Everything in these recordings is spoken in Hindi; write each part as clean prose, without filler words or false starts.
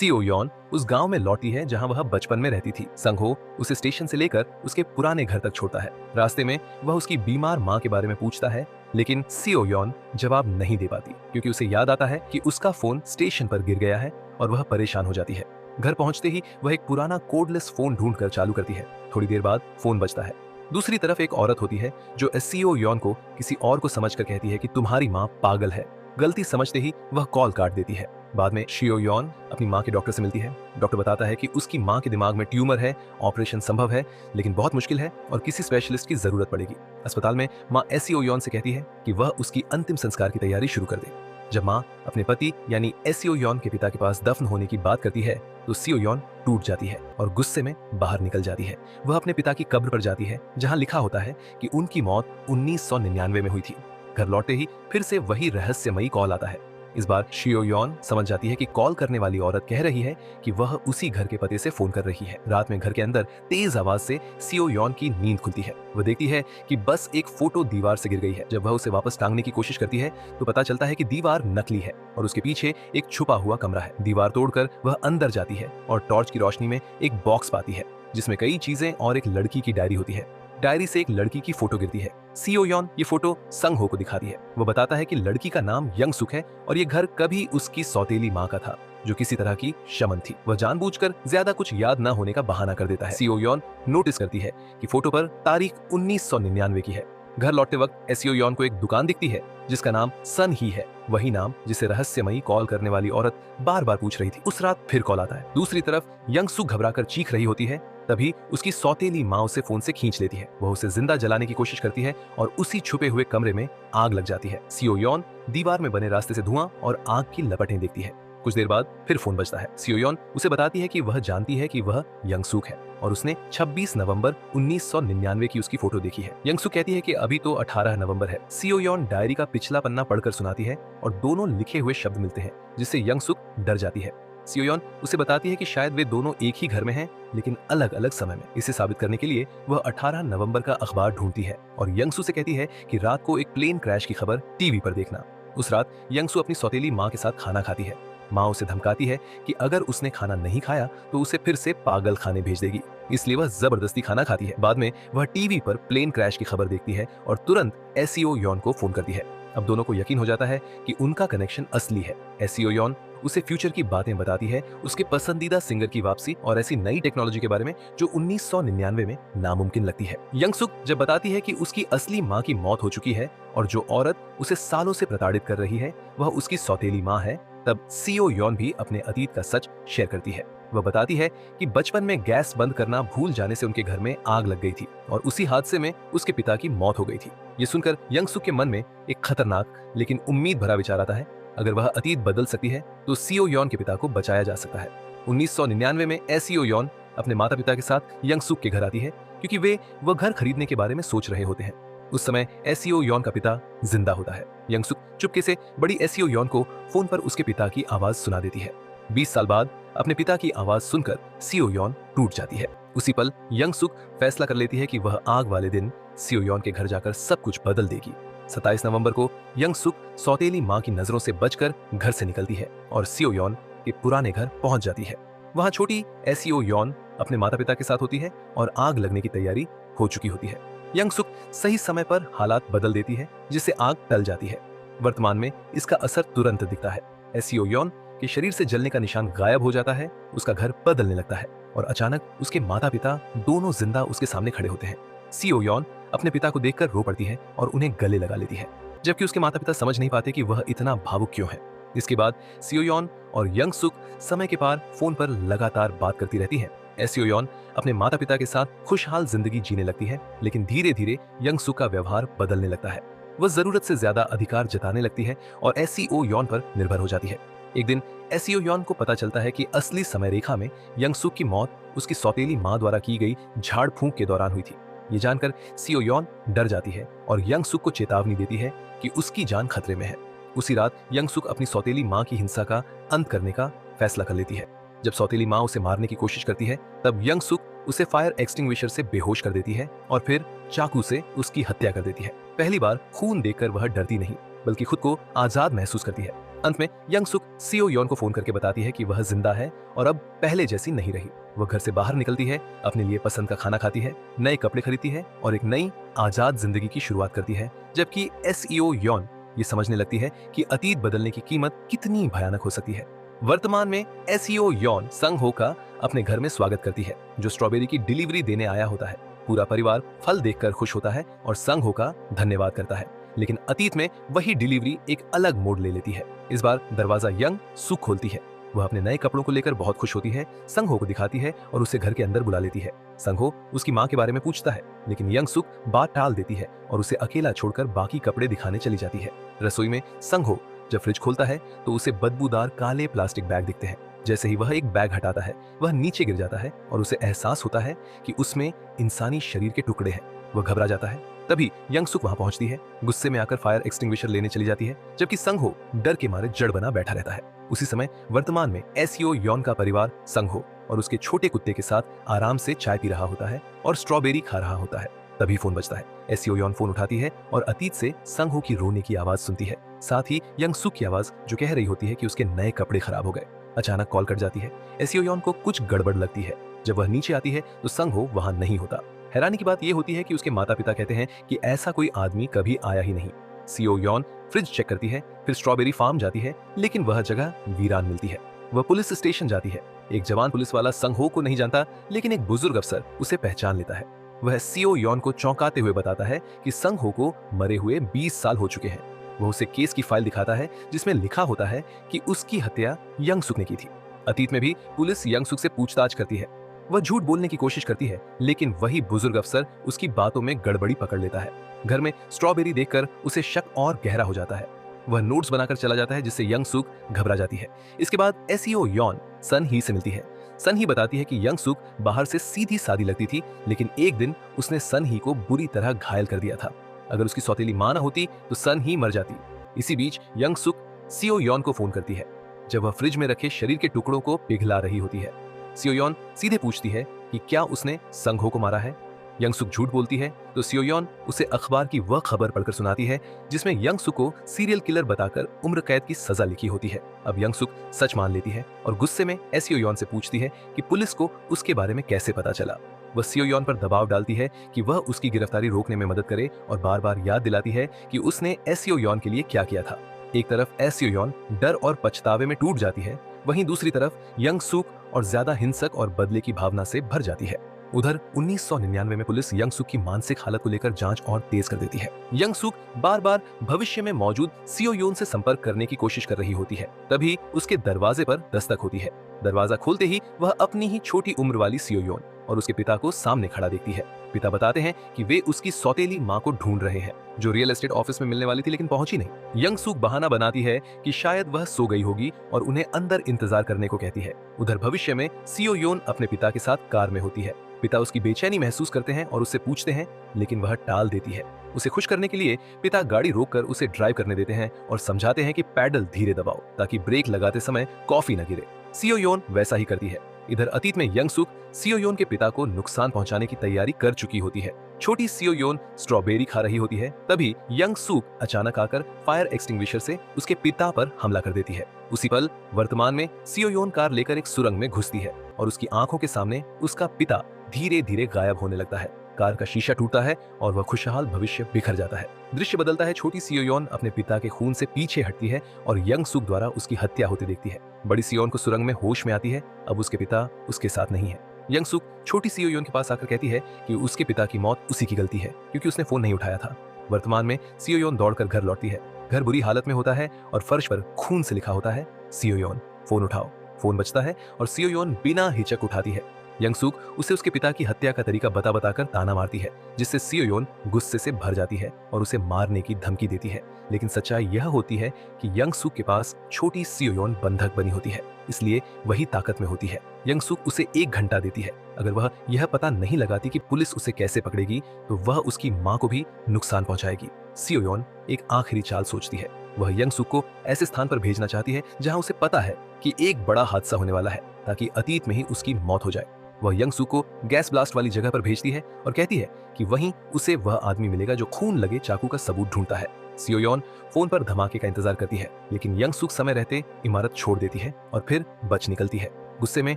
सियो यॉन उस गांव में लौटती है जहां वह बचपन में रहती थी। संग हो उसे स्टेशन से लेकर उसके पुराने घर तक छोड़ता है। रास्ते में वह उसकी बीमार माँ के बारे में पूछता है, लेकिन सियो यॉन जवाब नहीं दे पाती क्योंकि उसे याद आता है कि उसका फोन स्टेशन पर गिर गया है और वह परेशान हो जाती है। घर पहुंचते ही वह एक पुराना कोडलेस फोन ढूंढकर चालू करती है। थोड़ी देर बाद फोन बजता है। दूसरी तरफ एक औरत होती है जो सियो यॉन को किसी और को समझकर कहती है कि तुम्हारी माँ पागल है। गलती समझते ही वह कॉल काट देती है। बाद में शियो यॉन अपनी माँ के डॉक्टर से मिलती है। डॉक्टर बताता है कि उसकी माँ के दिमाग में ट्यूमर है, ऑपरेशन संभव है लेकिन बहुत मुश्किल है और किसी स्पेशलिस्ट की जरूरत पड़ेगी। अस्पताल में माँ एसियो यॉन से कहती है कि वह उसकी अंतिम संस्कार की तैयारी शुरू कर दे। जब माँ अपने पति यानी एसियो यॉन के पिता के पास दफन होने की बात करती है तो सियो यॉन टूट जाती है और गुस्से में बाहर निकल जाती है। वह अपने पिता की कब्र पर जाती है जहां लिखा होता है कि उनकी मौत 1999 में हुई थी। घर लौटते ही फिर से वही रहस्यमयी कॉल आता है। इस बार शियो यॉन समझ जाती है कि कॉल करने वाली औरत कह रही है कि वह उसी घर के पते से फोन कर रही है। रात में घर के अंदर तेज आवाज से सियो यॉन की नींद खुलती है। वह देखती है कि बस एक फोटो दीवार से गिर गई है। जब वह उसे वापस टांगने की कोशिश करती है तो पता चलता है कि दीवार नकली है और उसके पीछे एक छुपा हुआ कमरा है। दीवार तोड़कर वह अंदर जाती है और टॉर्च की रोशनी में एक बॉक्स पाती है जिसमें कई चीजें और एक लड़की की डायरी होती है। डायरी से एक लड़की की फोटो गिरती है। सियो यॉन ये फोटो संग हो को दिखाती है। वो बताता है कि लड़की का नाम यंग सुक है और ये घर कभी उसकी सौतेली माँ का था जो किसी तरह की शमन थी। वह जानबूझकर ज्यादा कुछ याद न होने का बहाना कर देता है। सियो यॉन नोटिस करती है कि फोटो पर तारीख 1999 की है। घर लौटते वक्त एसियो यॉन को एक दुकान दिखती है जिसका नाम सन ही है, वही नाम जिसे रहस्यमयी कॉल करने वाली औरत बार बार पूछ रही थी। उस रात फिर कॉल आता है। दूसरी तरफ यंग सुक घबराकर चीख रही होती है। तभी उसकी सौतेली माँ उसे फोन से खींच लेती है। वह उसे जिंदा जलाने की कोशिश करती है और उसी छुपे हुए कमरे में आग लग जाती है। सियो यॉन दीवार में बने रास्ते से धुआं और आग की लपटें देखती है। कुछ देर बाद फिर फोन बजता है। सियो यॉन उसे बताती है कि वह जानती है कि वह यंग सुक है और उसने 26 नवंबर 1999 की उसकी फोटो देखी है। यंग सुक कहती है कि अभी तो 18 नवंबर है। सियो यॉन डायरी का पिछला पन्ना पढ़कर सुनाती है और दोनों लिखे हुए शब्द मिलते हैं जिससे यंग सुक डर जाती है। सियो यॉन उसे बताती है कि शायद वे दोनों एक ही घर में हैं लेकिन अलग अलग समय में। इसे साबित करने के लिए वह 18 नवंबर का अखबार ढूंढती है और यंगसू से कहती है कि रात को एक प्लेन क्रैश की खबर टीवी पर देखना। उस रात यंगसू अपनी सौतेली माँ के साथ खाना खाती है। माँ उसे धमकाती है कि अगर उसने खाना नहीं खाया तो उसे फिर से पागल खाने भेज देगी, इसलिए वह जबरदस्ती खाना खाती है। बाद में वह टीवी पर प्लेन क्रैश की खबर देखती है और तुरंत एसियो यॉन को फोन करती है। अब दोनों को यकीन हो जाता है कि उनका कनेक्शन असली है। एसियो यॉन उसे फ्यूचर की बातें बताती है, उसके पसंदीदा सिंगर की वापसी और ऐसी नई टेक्नोलॉजी के बारे में जो 1999 में नामुमकिन लगती है। यंगसुक जब बताती है कि उसकी असली माँ की मौत हो चुकी है और जो औरत उसे सालों से प्रताड़ित कर रही है वह उसकी सौतेली माँ है, तब सियो यॉन भी अपने अतीत का सच शेयर करती है। वह बताती है कि बचपन में गैस बंद करना भूल जाने से उनके घर में आग लग गई थी और उसी हादसे में उसके पिता की मौत हो गई थी। ये सुनकर यंगसुक के मन में एक खतरनाक लेकिन उम्मीद भरा विचार आता है। अगर वह अतीत बदल सकती है तो सियो यॉन के पिता को बचाया जा सकता है। 1999 में एसियो यॉन अपने माता पिता के साथ यंगसुक के घर आती है क्योंकि वह घर खरीदने के बारे में सोच रहे होते हैं। उस समय एसियो यॉन का पिता जिंदा होता है। यंगसुक चुपके से बड़ी एसियो यॉन को फोन पर उसके पिता की आवाज सुना देती है। 20 साल बाद अपने पिता की आवाज सुनकर सियो यॉन टूट जाती है। उसी पल यंगसुक फैसला कर लेती है कि वह आग वाले दिन सियो यॉन के घर जाकर सब कुछ बदल देगी। 27 नवंबर को यंगसुक सौतेली माँ की नजरों से बचकर घर से निकलती है और सियो यॉन के पुराने घर पहुंच जाती है। वहां छोटी एसियो यॉन अपने माता पिता के साथ होती है और आग लगने की तैयारी हो चुकी होती है। यंगसुक सही समय पर हालात बदल देती है जिससे आग टल जाती है। वर्तमान में इसका असर तुरंत दिखता है। एसियो यॉन के शरीर से जलने का निशान गायब हो जाता है, उसका घर बदलने लगता है और अचानक उसके माता पिता दोनों जिंदा उसके सामने खड़े होते हैं। सियो यॉन अपने पिता को देखकर रो पड़ती है और उन्हें गले लगा लेती है, जबकि उसके माता पिता समझ नहीं पाते कि वह इतना भावुक क्यों है। इसके बाद सियो यॉन और यंगसुक समय के पार फोन पर लगातार बात करती रहती हैं। एसियो यॉन अपने माता पिता के साथ खुशहाल जिंदगी जीने लगती है, लेकिन धीरे धीरे यंगसुक का व्यवहार बदलने लगता है। वह जरूरत से ज्यादा अधिकार जताने लगती है और एसियो यॉन पर निर्भर हो जाती है। एक दिन एसियो यॉन को पता चलता है कि असली समय रेखा में यंगसुक की मौत उसकी सौतेली माँ द्वारा की गई झाड़ फूंक के दौरान हुई थी। ये जानकर सियो यॉन डर जाती है और यंगसुक को चेतावनी देती है कि उसकी जान खतरे में है। उसी रात यंगसुक अपनी सौतेली माँ की हिंसा का अंत करने का फैसला कर लेती है। जब सौतेली माँ उसे मारने की कोशिश करती है तब यंगसुक उसे फायर एक्सटिंग्विशर से बेहोश कर देती है और फिर चाकू से उसकी हत्या कर देती है। पहली बार खून देखकर वह डरती नहीं बल्कि खुद को आजाद महसूस करती है। अंत में यंग सुक सियो योन को फोन करके बताती है कि वह जिंदा है और अब पहले जैसी नहीं रही। वह घर से बाहर निकलती है, अपने लिए पसंद का खाना खाती है, नए कपड़े खरीदती है और एक नई आजाद जिंदगी की शुरुआत करती है। जबकि एसईओ योन ये समझने लगती है कि अतीत बदलने की कीमत कितनी भयानक हो सकती है। वर्तमान में एसईओ योन संग हो का अपने घर में स्वागत करती है, जो स्ट्रॉबेरी की डिलीवरी देने आया होता है। पूरा परिवार फल देखकर खुश होता है और संग हो का धन्यवाद करता है। लेकिन अतीत में वही डिलीवरी एक अलग मोड़ ले लेती है। इस बार दरवाजा यंग सुक खोलती है। वह अपने नए कपड़ों को लेकर बहुत खुश होती है, संग हो को दिखाती है और उसे घर के अंदर बुला लेती है। संग हो उसकी माँ के बारे में पूछता है, लेकिन यंग सुक बात टाल देती है और उसे अकेला छोड़कर बाकी कपड़े दिखाने चली जाती है। रसोई में संग हो जब फ्रिज खोलता है तो उसे बदबूदार काले प्लास्टिक बैग दिखते हैं। जैसे ही वह एक बैग हटाता है, वह नीचे गिर जाता है और उसे एहसास होता है कि उसमें इंसानी शरीर के टुकड़े हैं। वह घबरा जाता है। तभी यंग सुक वहां पहुंचती है, गुस्से में आकर फायर एक्सटिंग्विशर लेने चली जाती है, जबकि संग हो डर के मारे जड़ बना बैठा रहता है। उसी समय वर्तमान में एसईओ योन का परिवार संग हो और उसके छोटे कुत्ते के साथ आराम से चाय पी रहा होता है और स्ट्रॉबेरी खा रहा होता है। तभी फोन बजता है। एसईओ योन फोन उठाती है और अतीत से संग हो की रोने की आवाज सुनती है, साथ ही यंग सुक की आवाज जो कह रही होती है कि उसके नए कपड़े खराब हो गए। अचानक कॉल कट जाती है। एसईओ योन को कुछ गड़बड़ लगती है। जब वह नीचे आती है तो संग हो वहां नहीं होता। हैरानी की बात यह होती है कि उसके माता पिता कहते हैं कि ऐसा कोई आदमी कभी आया ही नहीं। सीओ योन फ्रिज चेक करती है, फिर स्ट्रॉबेरी फार्म जाती है, लेकिन वह जगह वीरान मिलती है। वह पुलिस स्टेशन जाती है। एक जवान पुलिस वाला संग हो को नहीं जानता, लेकिन एक बुजुर्ग अफसर उसे पहचान लेता है। वह सीओ योन को चौंकाते हुए बताता है कि संग हो को मरे हुए 20 साल हो चुके हैं। वह उसे केस की फाइल दिखाता है जिसमें लिखा होता है कि उसकी हत्या यंग सुक ने की थी। अतीत में भी पुलिस यंग सुक से पूछताछ करती है। वह झूठ बोलने की कोशिश करती है, लेकिन वही बुजुर्ग अफसर उसकी बातों में गड़बड़ी पकड़ लेता है। घर में स्ट्रॉबेरी देखकर उसे शक और गहरा हो जाता है। वह नोट्स बनाकर चला जाता है, जिससे यंग सुक घबरा जाती है। इसके बाद एसईओ योन सन ही से मिलती है। सन ही बताती है कि यंग सुक बाहर से सीधी सादी लगती थी, लेकिन एक दिन उसने सन ही को बुरी तरह घायल कर दिया था। अगर उसकी सौतेली मां न होती तो सन ही मर जाती। इसी बीच यंग सुक सीओ योन को फोन करती है, जब वह फ्रिज में रखे शरीर के टुकड़ों को पिघला रही होती है। सीओ योन सीधे पूछती है कि क्या उसने संग हो को मारा है। यंग सुक झूठ बोलती है तो सीओ योन उसे अखबार की वह खबर पढ़कर सुनाती है जिसमें यंग सुक को सीरियल किलर बताकर उम्र कैद की सजा लिखी होती है। अब यंग सुक सच मान लेती है और गुस्से में एसईओ योन से पूछती है कि पुलिस को उसके बारे में कैसे पता चला। वह सीओ योन पर दबाव डालती है कि वह उसकी गिरफ्तारी रोकने में मदद करे और बार बार याद दिलाती है कि उसने एसईओ योन के लिए क्या किया था। एक तरफ एसईओ योन डर और पछतावे में टूट जाती है, वहीं दूसरी तरफ यंग सुक और ज्यादा हिंसक और बदले की भावना से भर जाती है। उधर 1999 में पुलिस यंग सुक की मानसिक हालत को लेकर जांच और तेज कर देती है। यंग सुक बार बार भविष्य में मौजूद सीओ योन से संपर्क करने की कोशिश कर रही होती है। तभी उसके दरवाजे पर दस्तक होती है। दरवाजा खोलते ही वह अपनी ही छोटी उम्र वाली सीओ योन और उसके पिता को सामने खड़ा देखती है। पिता बताते हैं कि वे उसकी सौतेली मां को ढूंढ रहे हैं, जो रियल एस्टेट ऑफिस में मिलने वाली थी लेकिन पहुंची नहीं। यंग सुक बहाना बनाती है कि शायद वह सो गई होगी और उन्हें अंदर इंतजार करने को कहती है। उधर भविष्य में सीओ योन अपने पिता के साथ कार में होती है। पिता उसकी बेचैनी महसूस करते हैं और उससे पूछते हैं, लेकिन वह टाल देती है। उसे खुश करने के लिए पिता गाड़ी रोककर उसे ड्राइव करने देते हैं और समझाते हैं कि पैडल धीरे दबाओ ताकि ब्रेक लगाते समय कॉफी न गिरे। सीओ योन वैसा ही करती है। इधर अतीत में यंग सुक सीओ योन के पिता को नुकसान पहुंचाने की तैयारी कर चुकी होती है। छोटी सीओ योन स्ट्रॉबेरी खा रही होती है। तभी यंग सुक अचानक आकर फायर एक्सटिंग्विशर से उसके पिता पर हमला कर देती है। उसी पल वर्तमान में सीओ योन कार लेकर एक सुरंग में घुसती है और उसकी आंखों के सामने उसका पिता धीरे धीरे गायब होने लगता है। कार का शीशा टूटता है और वह खुशहाल भविष्य बिखर जाता है। दृश्य बदलता है। छोटी सीओ योन अपने पिता के खून से पीछे हटती है और यंग सुक द्वारा उसकी हत्या होती देखती है। बड़ी सीओ योन को सुरंग में होश में आती है। अब उसके पिता उसके साथ नहीं है। यंग सुक छोटी सीओ योन के पास आकर कहती है कि उसके पिता की मौत उसी की गलती है, क्योंकि उसने फोन नहीं उठाया था। वर्तमान में सीओ योन दौड़कर घर लौटती है। घर बुरी हालत में होता है और फर्श पर खून से लिखा होता है, सीओ योन फोन उठाओ। फोन बजता है और सीओ योन बिना हिचक उठाती है। यंग सुक उसे उसके पिता की हत्या का तरीका बता बताकर ताना मारती है, जिससे सीओ योन गुस्से से भर जाती है और उसे मारने की धमकी देती है। लेकिन सच्चाई यह होती है कि यंग सुक के पास छोटी सीओ योन बंधक बनी होती है, इसलिए वही ताकत में होती है। यंग सुक उसे 1 घंटा देती है। अगर वह यह पता नहीं लगाती कि पुलिस उसे कैसे पकड़ेगी, तो वह उसकी मां को भी नुकसान पहुंचाएगी। सीओ योन एक आखिरी चाल सोचती है। वह यंग सुक को ऐसे स्थान पर भेजना चाहती है जहां उसे पता है कि एक बड़ा हादसा होने वाला है, ताकि अतीत में ही उसकी मौत हो जाए। वह यंग सुक को गैस ब्लास्ट वाली जगह पर भेजती है और कहती है कि वहीं उसे वह आदमी मिलेगा जो खून लगे चाकू का सबूत ढूंढता है। सियोयोन फोन पर धमाके का इंतजार करती है, लेकिन यंग सुक समय रहते इमारत छोड़ देती है और फिर बच निकलती है। गुस्से में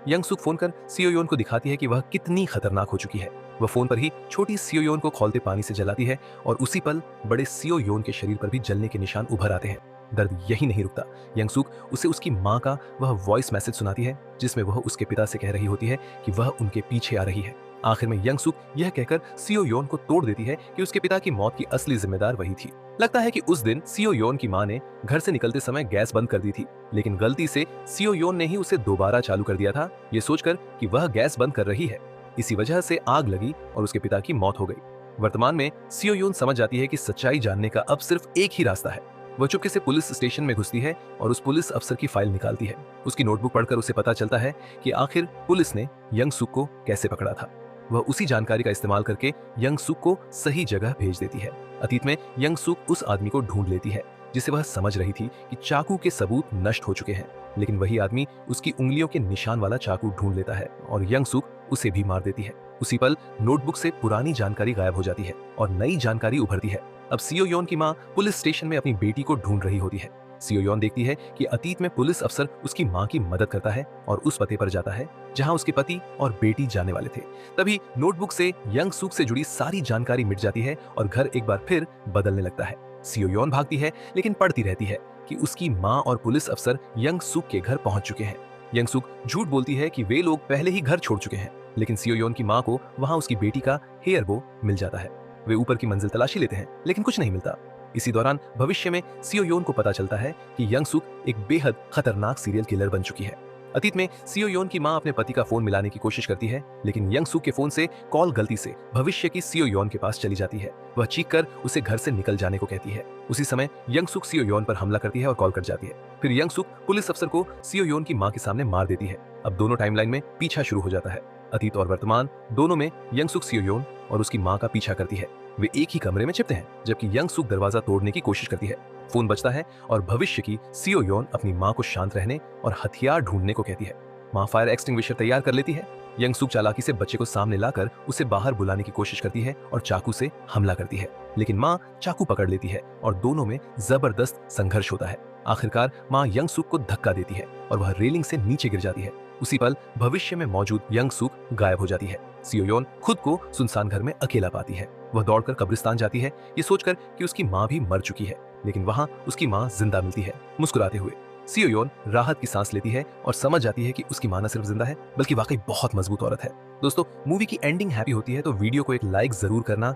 यंग सुक फोन कर सियोयोन को दिखाती है कि वह कितनी खतरनाक हो चुकी है। वह फोन पर ही छोटी सियोयोन को खौलते पानी से जलाती है और उसी पल बड़े सियोयोन के शरीर पर भी जलने के निशान उभर आते हैं। दर्द यही नहीं रुकता। यंग सुक उसे उसकी माँ का वह वॉइस मैसेज सुनाती है, जिसमें वह उसके पिता से कह रही होती है कि वह उनके पीछे आ रही है। आखिर में यंग सुक यह कहकर सियोयोन को तोड़ देती है कि उसके पिता की मौत की असली जिम्मेदार वही थी। लगता है कि उस दिन सियोयोन की माँ ने घर से निकलते समय गैस बंद कर दी थी, लेकिन गलती से सियोयोन ने ही उसे दोबारा चालू कर दिया था, ये सोचकर कि वह गैस बंद कर रही है। इसी वजह से आग लगी और उसके पिता की मौत हो गई। वर्तमान में सियोयोन समझ जाती है कि सच्चाई जानने का अब सिर्फ एक ही रास्ता है। वह चुपके से पुलिस स्टेशन में घुसती है और उस पुलिस अफसर की फाइल निकालती है। उसकी नोटबुक पढ़कर उसे पता चलता है कि आखिर पुलिस ने यंग सुक को कैसे पकड़ा था। वह उसी जानकारी का इस्तेमाल करके यंग सुक को सही जगह भेज देती है। अतीत में यंग सुक उस आदमी को ढूंढ लेती है जिसे वह समझ रही थी कि चाकू के सबूत नष्ट हो चुके हैं, लेकिन वही आदमी उसकी उंगलियों के निशान वाला चाकू ढूंढ लेता है और यंग सुक उसे भी मार देती है। उसी पल नोटबुक से पुरानी जानकारी गायब हो जाती है और नई जानकारी उभरती है। अब सियोयोन की माँ पुलिस स्टेशन में अपनी बेटी को ढूंढ रही होती है। सियोयोन देखती है कि अतीत में पुलिस अफसर उसकी माँ की मदद करता है और उस पते पर जाता है जहाँ उसके पति और बेटी जाने वाले थे। तभी नोटबुक से यंग सुक से जुड़ी सारी जानकारी मिट जाती है और घर एक बार फिर बदलने लगता है। सियोयोन भागती है, लेकिन पढ़ती रहती है कि उसकी माँ और पुलिस अफसर यंग सुक के घर पहुंच चुके हैं। यंग सुक झूठ बोलती है कि वे लोग पहले ही घर छोड़ चुके हैं, लेकिन सियोयोन की माँ को वहां उसकी बेटी का हेयर बो मिल जाता है। वे ऊपर की मंजिल तलाशी लेते हैं, लेकिन कुछ नहीं मिलता। इसी दौरान भविष्य में सियोयोन को पता चलता है कि यंग सुक एक बेहद खतरनाक सीरियल किलर बन चुकी है। अतीत में सियोयोन की मां अपने पति का फोन मिलाने की कोशिश करती है, लेकिन यंग सुक के फोन से कॉल गलती से भविष्य की सियोयोन के पास चली जाती है। वह चीख कर उसे घर से निकल जाने को कहती है। उसी समय यंग सुक सियोयोन पर हमला करती है और कॉल कट जाती है। फिर यंग सुक पुलिस अफसर को सियोयोन की मां के सामने मार देती है। अब दोनों टाइमलाइन में पीछा शुरू हो जाता है। अतीत और वर्तमान दोनों में यंग सुक सियोयोन और उसकी मां का पीछा करती है। वे एक ही कमरे में छिपते हैं, जबकि यंग सुक दरवाजा तोड़ने की कोशिश करती है। फोन बजता है और भविष्य की सियोयोन अपनी मां को शांत रहने और हथियार ढूंढने को कहती है। मां फायर एक्सटिंग्विशर तैयार कर लेती है। यंग सुक चालाकी से बच्चे को सामने लाकर उसे बाहर बुलाने की कोशिश करती है और चाकू से हमला करती है, लेकिन मां चाकू पकड़ लेती है और दोनों में जबरदस्त संघर्ष होता है। आखिरकार मां यंग सुक को धक्का देती है और वह रेलिंग से नीचे गिर जाती है। उसी पल भविष्य में मौजूद यंग सुक गायब हो जाती है। सियोयोन खुद को सुनसान घर में अकेला पाती है। वह दौड़कर कब्रिस्तान जाती है, ये सोचकर कि उसकी मां भी मर चुकी है, लेकिन वहां उसकी मां जिंदा मिलती है, मुस्कुराते हुए। सियोयोन राहत की सांस लेती है और समझ जाती है कि उसकी मां न सिर्फ जिंदा है, बल्कि वाकई बहुत मजबूत औरत है। दोस्तों, मूवी की एंडिंग हैप्पी होती है तो वीडियो को एक लाइक जरूर करना।